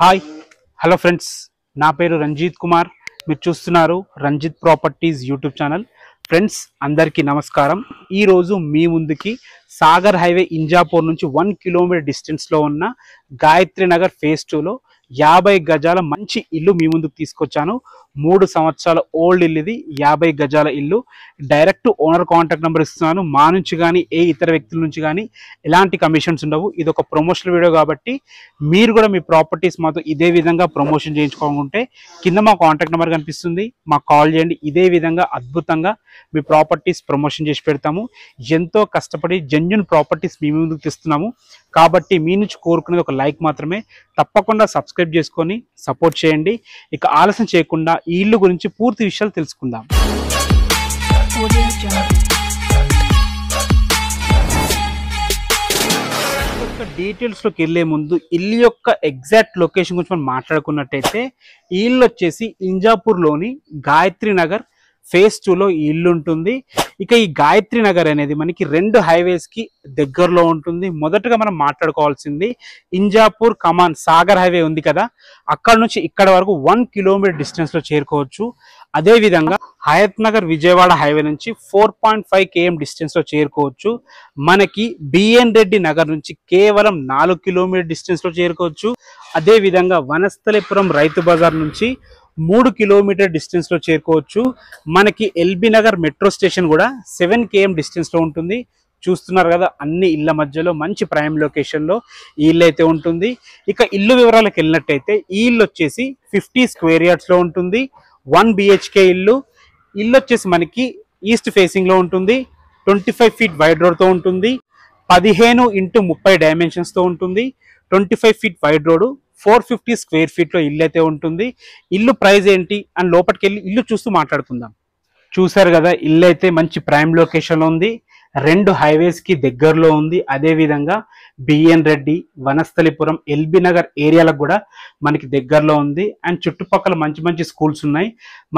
Hi hello friends, నా పేరు రంజిత్ కుమార్. మీరు చూస్తున్నారు Ranjith properties YouTube channel. Friends అందరికీ నమస్కారం. ఈరోజు మీ ముందుకి సాగర్ హైవే ఇంజాపూర్ నుంచి 1 కిలోమీటర్ డిస్టెన్స్లో ఉన్న గాయత్రి నగర్ ఫేజ్ 2లో 50 గజాల మంచి ఇల్లు మీ ముందుకు తీసుకొచ్చాను. 3 సంవత్సరాల ఓల్డ్ ఇల్లు ఇది. 50 గజాల ఇల్లు. డైరెక్ట్ ఓనర్ కాంటాక్ట్ నెంబర్ ఇస్తున్నాను. మా నుంచి కానీ ఏ ఇతర వ్యక్తుల నుంచి కానీ ఎలాంటి కమిషన్స్ ఉండవు. ఇది ఒక ప్రమోషనల్ వీడియో కాబట్టి మీరు కూడా మీ ప్రాపర్టీస్ మాతో ఇదే విధంగా ప్రమోషన్ చేయించుకోవాలనుకుంటే కింద మా కాంటాక్ట్ నెంబర్ కనిపిస్తుంది, మాకు కాల్ చేయండి. ఇదే విధంగా అద్భుతంగా మీ ప్రాపర్టీస్ ప్రమోషన్ చేసి పెడతాము. ఎంతో కష్టపడి జెన్యూన్ ప్రాపర్టీస్ మీ ముందుకు తెస్తున్నాము కాబట్టి మీ నుంచి కోరుకునేది ఒక లైక్ మాత్రమే. తప్పకుండా సబ్స్క్రైబ్ చేసుకొని సపోర్ట్ చేయండి. ఇక ఆలస్యం చేయకుండా ఈ ఇల్లు గురించి పూర్తి విషయాలు తెలుసుకుందాం. డీటెయిల్స్ లోకి వెళ్లే ముందు ఇల్లు యొక్క ఎగ్జాక్ట్ లొకేషన్ గురించి మనం మాట్లాడుకున్నట్టయితే ఈ ఇల్లు వచ్చేసి ఇంజాపూర్ లోని గాయత్రి నగర్ ఫేజ్ 2లో ఈ ఇల్లు ఉంటుంది. ఇక ఈ గాయత్రి నగర్ అనేది మనకి 2 హైవేస్ కి దగ్గరలో ఉంటుంది. మొదటగా మనం మాట్లాడుకోవాల్సింది ఇంజాపూర్ కమాన్ సాగర్ హైవే ఉంది కదా, అక్కడ నుంచి ఇక్కడ వరకు 1 కిలోమీటర్ డిస్టెన్స్ లో చేరుకోవచ్చు. అదే విధంగా హయత్ నగర్ విజయవాడ హైవే నుంచి 4.5 km డిస్టెన్స్ లో చేరుకోవచ్చు. మనకి బిఎన్ రెడ్డి నగర్ నుంచి కేవలం 4 కిలోమీటర్ డిస్టెన్స్ లో చేరుకోవచ్చు. అదే విధంగా వనస్థలిపురం రైతు బజార్ నుంచి 3 కిలోమీటర్ డిస్టెన్స్ లో చేరుకోవచ్చు. మనకి ఎల్బీ నగర్ మెట్రో స్టేషన్ కూడా 7 km డిస్టెన్స్ లో ఉంటుంది. చూస్తున్నారు కదా, అన్ని ఇళ్ల మధ్యలో మంచి ప్రైమ్ లొకేషన్ లో ఈ ఇల్లు అయితే ఉంటుంది. ఇక ఇల్లు వివరాలకు వెళ్ళినట్టయితే ఈ ఇల్లు వచ్చేసి 50 స్క్వేర్ యార్డ్స్ లో ఉంటుంది. 1 BHK ఇల్లు. ఇల్లు వచ్చేసి మనకి ఈస్ట్ ఫేసింగ్ లో ఉంటుంది. 25 ఫీట్ వైడ్ రోడ్ తో ఉంటుంది. 15x30 డైమెన్షన్స్ తో ఉంటుంది. 25 feet wide road, 450 square feet లో ఇల్లు అయితే ఉంటుంది. ఇల్లు ప్రైస్ ఏంటి అని లోపలికి వెళ్ళి ఇల్లు చూస్తూ మాట్లాడుకుందాం. చూసారు కదా, ఇల్లు అయితే మంచి ప్రైమ్ లొకేషన్ లో ఉంది. 2 హైవేస్ కి దగ్గరలో ఉంది. అదే విధంగా బిఎన్ రెడ్డి, వనస్థలిపురం, ఎల్బీ నగర్ ఏరియాలకు కూడా మనకి దగ్గరలో ఉంది. అండ్ చుట్టుపక్కల మంచి మంచి స్కూల్స్ ఉన్నాయి.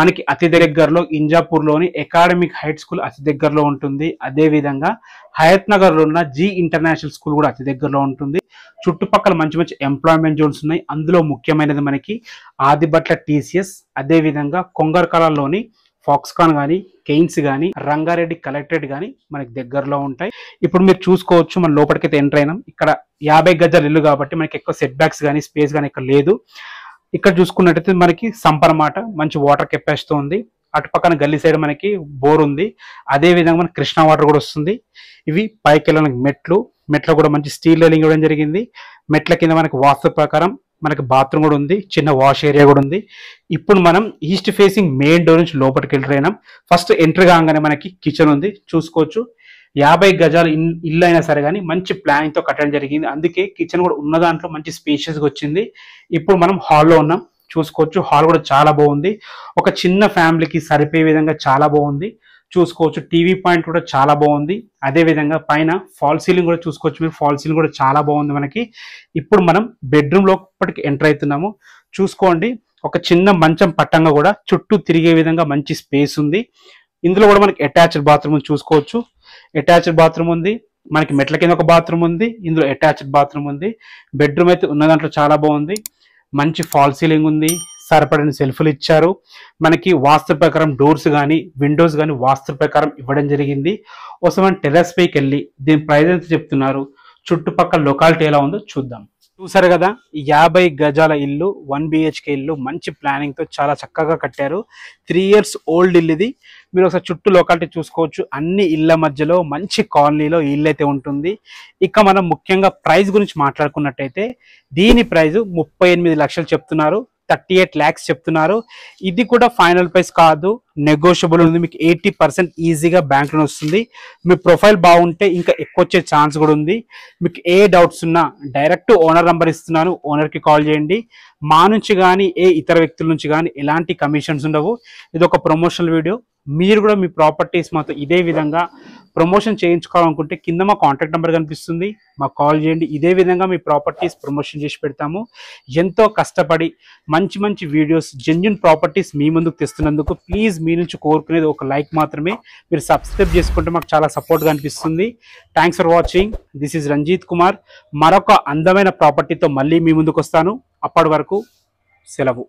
మనకి అతి దగ్గరలో ఇంజాపూర్ లోని అకాడమిక్ హైట్ స్కూల్ అతి దగ్గరలో ఉంటుంది. అదే విధంగా హయత్ నగర్ లో ఉన్న జీ ఇంటర్నేషనల్ స్కూల్ కూడా అతి దగ్గరలో ఉంటుంది. చుట్టుపక్కల మంచి మంచి ఎంప్లాయ్మెంట్ జోన్స్ ఉన్నాయి. అందులో ముఖ్యమైనది మనకి ఆదిబట్ల TCS, అదే విధంగా కొంగర్కలాలోని ఫాక్స్కాన్ కానీ, కెయిన్స్ కానీ, రంగారెడ్డి కలెక్టరేట్ కానీ మనకి దగ్గరలో ఉంటాయి. ఇప్పుడు మీరు చూసుకోవచ్చు, మన లోపలికైతే ఎంటర్ అయినాం. ఇక్కడ 50 గజాల ఇల్లు కాబట్టి మనకి ఎక్కువ సెట్ బ్యాక్స్ కానీ స్పేస్ కానీ ఇక్కడ లేదు. ఇక్కడ చూసుకున్నట్టయితే మనకి సంపరమాట మంచి వాటర్ కెపాసిటీ ఉంది. అటుపక్కన గల్లీ సైడ్ మనకి బోర్ ఉంది. అదే విధంగా మనకి కృష్ణా వాటర్ కూడా వస్తుంది. ఇవి పైకి వెళ్ళడానికి మెట్లు కూడా మంచి స్టీల్ రైలింగ్ ఇవ్వడం జరిగింది. మెట్ల కింద మనకి వాస్తు ప్రకారం మనకి బాత్రూమ్ కూడా ఉంది, చిన్న వాష్ ఏరియా కూడా ఉంది. ఇప్పుడు మనం ఈస్ట్ ఫేసింగ్ మెయిన్ డోర్ నుంచి లోపలికి వెళ్ళిపోయినాం. ఫస్ట్ ఎంట్రీ కాగానే మనకి కిచెన్ ఉంది, చూసుకోవచ్చు. 50 గజాల ఇల్లు అయినా సరే కానీ మంచి ప్లానింగ్ తో కట్టడం జరిగింది. అందుకే కిచెన్ కూడా ఉన్న దాంట్లో మంచి స్పేషియస్ గా వచ్చింది. ఇప్పుడు మనం హాల్లో ఉన్నాం, చూసుకోవచ్చు. హాల్ కూడా చాలా బాగుంది. ఒక చిన్న ఫ్యామిలీకి సరిపోయే విధంగా చాలా బాగుంది. చూసుకోవచ్చు, టీవీ పాయింట్ కూడా చాలా బాగుంది. అదే విధంగా పైన ఫాల్ సీలింగ్ కూడా చూసుకోవచ్చు. మీరు ఫాల్ సీలింగ్ కూడా చాలా బాగుంది మనకి. ఇప్పుడు మనం బెడ్రూమ్ లోపలికి ఎంటర్ అవుతున్నాము. చూసుకోండి, ఒక చిన్న మంచం పట్టంగా కూడా చుట్టూ తిరిగే విధంగా మంచి స్పేస్ ఉంది. ఇందులో కూడా మనకి అటాచ్డ్ బాత్రూమ్ చూసుకోవచ్చు. అటాచ్డ్ బాత్రూమ్ ఉంది. మనకి మెట్ల కింద ఒక బాత్రూమ్ ఉంది. ఇందులో అటాచ్డ్ బాత్రూమ్ ఉంది. బెడ్రూమ్ అయితే ఉన్న దాంట్లో చాలా బాగుంది. మంచి ఫాల్ సీలింగ్ ఉంది. సరిపడిన సెల్ఫ్లు ఇచ్చారు. మనకి వాస్తు ప్రకారం డోర్స్ కానీ విండోస్ కానీ వాస్తు ప్రకారం ఇవ్వడం జరిగింది. ఒకసారి టెర్రస్ పైకి వెళ్ళి దీని ప్రైస్ ఎంత చెప్తున్నారు, చుట్టుపక్కల లొకాలిటీ ఎలా ఉందో చూద్దాం. చూసారు కదా, 50 గజాల ఇల్లు, 1 BHK ఇల్లు మంచి ప్లానింగ్ తో చాలా చక్కగా కట్టారు. 3 years ఓల్డ్ ఇల్లు ఇది. మీరు ఒకసారి చుట్టూ లొకాలిటీ చూసుకోవచ్చు. అన్ని ఇళ్ల మధ్యలో మంచి కాలనీలో ఇల్లు అయితే ఉంటుంది. ఇక మనం ముఖ్యంగా ప్రైస్ గురించి మాట్లాడుకున్నట్టయితే దీని ప్రైస్ 38 లక్షలు చెప్తున్నారు. 38 lakhs చెప్తున్నారు. ఇది కూడా ఫైనల్ ప్రైస్ కాదు, నెగోషియబుల్ ఉంది. మీకు 80% ఈజీగా బ్యాంక్ లోన్ వస్తుంది. మీ ప్రొఫైల్ బాగుంటే ఇంకా ఎక్కువ వచ్చే ఛాన్స్ కూడా ఉంది. మీకు ఏ డౌట్స్ ఉన్నా డైరెక్ట్ ఓనర్ నంబర్ ఇస్తున్నాను, ఓనర్ కి కాల్ చేయండి. మా నుంచి కానీ ఏ ఇతర వ్యక్తుల నుంచి కానీ ఎలాంటి కమిషన్స్ ఉండవు. ఇది ఒక ప్రమోషనల్ వీడియో. మీరు కూడా మీ ప్రాపర్టీస్ మాతో ఇదే విధంగా ప్రమోషన్ చేయించుకోవాలనుకుంటే కింద మా కాంటాక్ట్ నెంబర్ కనిపిస్తుంది, మాకు కాల్ చేయండి. ఇదే విధంగా మీ ప్రాపర్టీస్ ప్రమోషన్ చేసి పెడతాము. ఎంతో కష్టపడి మంచి మంచి వీడియోస్, జెన్యూన్ ప్రాపర్టీస్ మీ ముందుకు తెస్తున్నందుకు ప్లీజ్ మీ నుంచి కోరుకునేది ఒక లైక్ మాత్రమే. మీరు సబ్స్క్రైబ్ చేసుకుంటే మాకు చాలా సపోర్ట్గా అనిపిస్తుంది. Thanks for watching. This is Ranjith Kumar. మరొక అందమైన ప్రాపర్టీతో మళ్ళీ మీ ముందుకు వస్తాను. అప్పటి వరకు సెలవు.